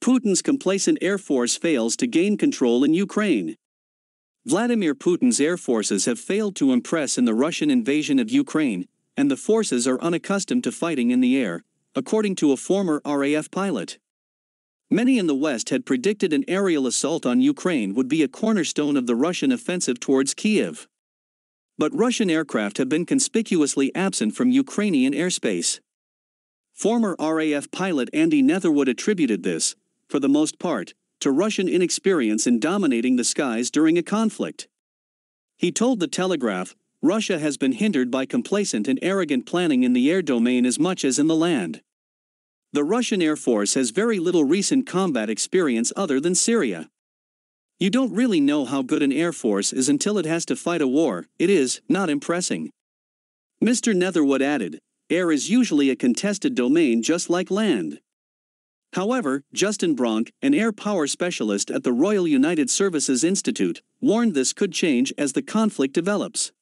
Putin's complacent air force fails to gain control in Ukraine. Vladimir Putin's air forces have failed to impress in the Russian invasion of Ukraine, and the forces are unaccustomed to fighting in the air, according to a former RAF pilot. Many in the West had predicted an aerial assault on Ukraine would be a cornerstone of the Russian offensive towards Kyiv. But Russian aircraft have been conspicuously absent from Ukrainian airspace. Former RAF pilot Andy Netherwood attributed this, for the most part, to Russian inexperience in dominating the skies during a conflict. He told the Telegraph, "Russia has been hindered by complacent and arrogant planning in the air domain as much as in the land. The Russian Air Force has very little recent combat experience other than Syria. You don't really know how good an air force is until it has to fight a war. It is not impressing." Mr. Netherwood added, "Air is usually a contested domain just like land." However, Justin Bronk, an air power specialist at the Royal United Services Institute, warned this could change as the conflict develops.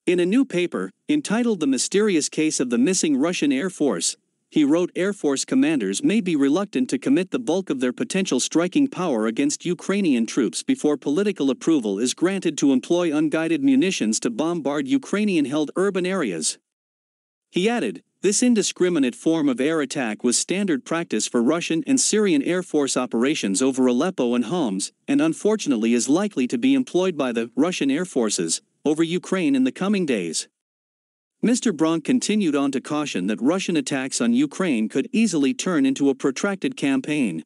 In a new paper, entitled The Mysterious Case of the Missing Russian Air Force, he wrote Air Force commanders may be reluctant to commit the bulk of their potential striking power against Ukrainian troops before political approval is granted to employ unguided munitions to bombard Ukrainian-held urban areas. He added, "This indiscriminate form of air attack was standard practice for Russian and Syrian Air Force operations over Aleppo and Homs, and unfortunately is likely to be employed by the Russian Air Forces over Ukraine in the coming days." Mr. Bronk continued on to caution that Russian attacks on Ukraine could easily turn into a protracted campaign.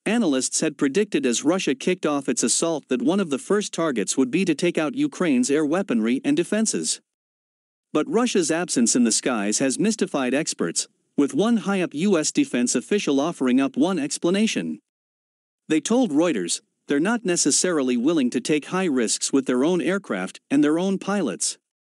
Analysts had predicted as Russia kicked off its assault that one of the first targets would be to take out Ukraine's air weaponry and defenses. But Russia's absence in the skies has mystified experts, with one high-up U.S. defense official offering up one explanation. They told Reuters, "They're not necessarily willing to take high risks with their own aircraft and their own pilots.